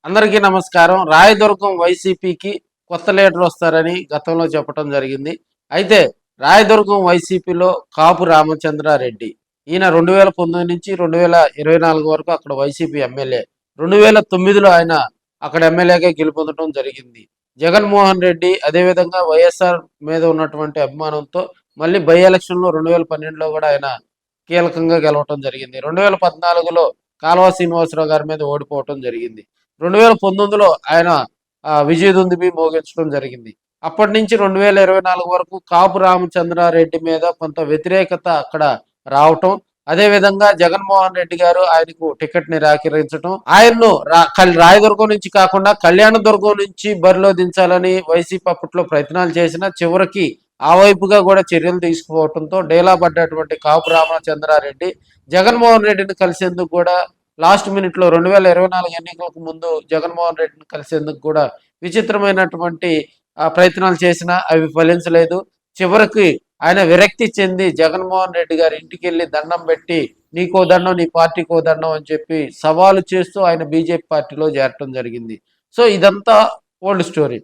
అందరికీ నమస్కారం. రాయదుర్గం వైసీపీకి కొత్త లీడర్ వస్తారని గతంలో చెప్పడం జరిగింది. అయితే రాయదుర్గం వైసీపీలో కాపు రామచంద్రారెడ్డి ఈయన 2019 నుంచి 2024 వరకు అక్కడ వైసీపీ ఎమ్మెల్యే. 2009లో ఆయన అక్కడ ఎమ్మెల్యేగా గెలుపొందడం జరిగింది. జగన్మోహన్ రెడ్డి అదేవిధంగా వైఎస్ఆర్ మీద ఉన్నటువంటి అభిమానంతో మళ్ళీ బై ఎలక్షన్లో 2012లో కూడా ఆయన కీలకంగా గెలవటం జరిగింది. 2014లో కాల్వ శ్రీనివాసరావు గారి మీద ఓడిపోవటం జరిగింది. 2019లో ఆయన విజయదుందుబి మోగించడం జరిగింది. అప్పటి నుంచి 2024 వరకు కాపు రామచంద్రారెడ్డి మీద కొంత వ్యతిరేకత అక్కడ రావటం, అదేవిధంగా జగన్మోహన్ రెడ్డి గారు ఆయనకు టికెట్ నిరాకరించడం, ఆయన్ను రాయదుర్గం నుంచి కాకుండా కళ్యాణదుర్గం నుంచి బరిలో దించాలని వైసీపీ అప్పట్లో ప్రయత్నాలు చేసిన చివరికి ఆ వైపుగా కూడా చర్యలు తీసుకుపోవడంతో డేలా పడ్డటువంటి కాపు రామచంద్రారెడ్డి జగన్మోహన్ రెడ్డిని కలిసేందుకు కూడా లాస్ట్ మినిట్లో 2024 ఎన్నికలకు ముందు జగన్మోహన్ రెడ్డిని కలిసేందుకు కూడా విచిత్రమైనటువంటి ప్రయత్నాలు చేసినా అవి ఫలించలేదు. చివరికి ఆయన విరక్తి చెంది జగన్మోహన్ రెడ్డి గారి ఇంటికి వెళ్ళి దండం పెట్టి నీకో దండం నీ పార్టీకో దండం అని చెప్పి సవాలు చేస్తూ ఆయన బీజేపీ పార్టీలో చేరటం జరిగింది. సో ఇదంతా ఓల్డ్ స్టోరీ.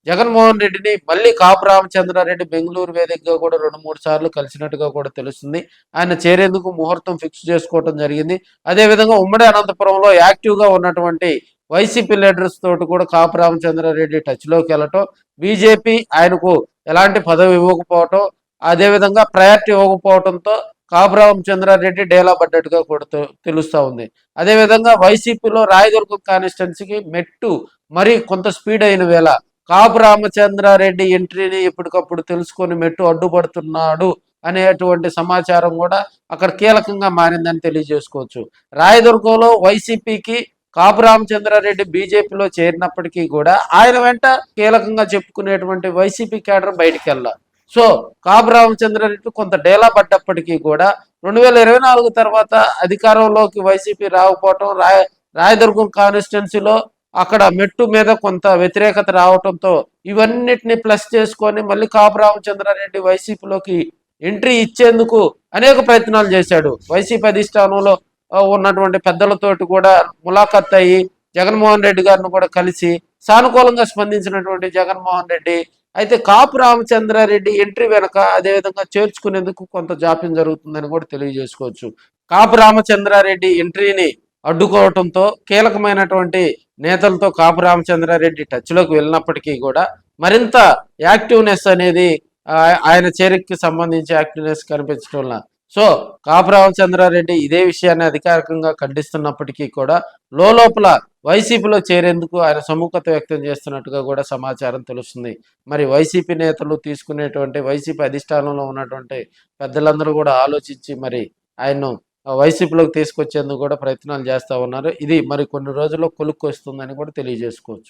జగన్మోహన్ రెడ్డిని మళ్ళీ కాపు రామచంద్రారెడ్డి బెంగళూరు వేదికగా కూడా 2-3 సార్లు కలిసినట్టుగా కూడా తెలుస్తుంది. ఆయన చేరేందుకు ముహూర్తం ఫిక్స్ చేసుకోవడం జరిగింది. అదేవిధంగా ఉమ్మడి అనంతపురంలో యాక్టివ్గా ఉన్నటువంటి వైసీపీ లీడర్స్ తోటి కూడా కాపు రామచంద్రారెడ్డి టచ్లోకి వెళ్ళటం, బీజేపీ ఆయనకు ఎలాంటి పదవి ఇవ్వకపోవటం, అదేవిధంగా ప్రయారిటీ ఇవ్వకపోవడంతో కాపు రామచంద్రారెడ్డి డేలా పడ్డట్టుగా కూడా తెలుస్తూ ఉంది. అదేవిధంగా వైసీపీలో రాయదుర్గం కాన్స్టిట్యున్సీకి మెట్టు మరి కొంత స్పీడ్ అయిన వేళ కాపు రామచంద్రారెడ్డి ఎంట్రీని ఎప్పటికప్పుడు తెలుసుకొని మెట్టు అడ్డుపడుతున్నాడు అనేటువంటి సమాచారం కూడా అక్కడ కీలకంగా మారిందని తెలియజేసుకోవచ్చు. రాయదుర్గంలో వైసీపీకి కాపు రామచంద్రారెడ్డి బీజేపీలో చేరినప్పటికీ కూడా ఆయన వెంట కీలకంగా చెప్పుకునేటువంటి వైసీపీ కేడర్ బయటికి వెళ్ళాలి. సో కాపు రామచంద్రారెడ్డి కొంత డేలా పడ్డప్పటికీ కూడా 2024 తర్వాత అధికారంలోకి వైసీపీ రాకపోవటం, రాయదుర్గం కాన్స్టిట్యున్సీలో అక్కడ మెట్టు మీద కొంత వ్యతిరేకత రావడంతో ఇవన్నిటిని ప్లస్ చేసుకొని మళ్ళీ కాపు రామచంద్రారెడ్డి వైసీపీలోకి ఎంట్రీ ఇచ్చేందుకు అనేక ప్రయత్నాలు చేశాడు. వైసీపీ అధిష్టానంలో ఉన్నటువంటి పెద్దలతోటి కూడా ములాఖత్ అయ్యి జగన్మోహన్ రెడ్డి గారిని కూడా కలిసి సానుకూలంగా స్పందించినటువంటి జగన్మోహన్ రెడ్డి అయితే కాపు రామచంద్రారెడ్డి ఎంట్రీ వెనక అదేవిధంగా చేర్చుకునేందుకు కొంత జాప్యం జరుగుతుందని కూడా తెలియజేసుకోవచ్చు. కాపు రామచంద్రారెడ్డి ఎంట్రీని అడ్డుకోవటంతో కీలకమైనటువంటి నేతలతో కాపు రామచంద్రారెడ్డి టచ్లోకి వెళ్ళినప్పటికీ కూడా మరింత యాక్టివ్నెస్ అనేది ఆయన చేరికకి సంబంధించి యాక్టివ్నెస్ కనిపించడం. సో కాపు రామచంద్రారెడ్డి ఇదే విషయాన్ని అధికారికంగా ఖండిస్తున్నప్పటికీ కూడా లోపల వైసీపీలో చేరేందుకు ఆయన సముఖత వ్యక్తం చేస్తున్నట్టుగా కూడా సమాచారం తెలుస్తుంది. మరి వైసీపీ నేతలు తీసుకునేటువంటి వైసీపీ అధిష్టానంలో ఉన్నటువంటి పెద్దలందరూ కూడా ఆలోచించి మరి ఆయన్ను వైసీపీలోకి తీసుకొచ్చేందుకు కూడా ప్రయత్నాలు చేస్తూ ఉన్నారు. ఇది మరి కొన్ని రోజుల్లో కొలుక్కు వస్తుందని కూడా తెలియజేసుకోవచ్చు.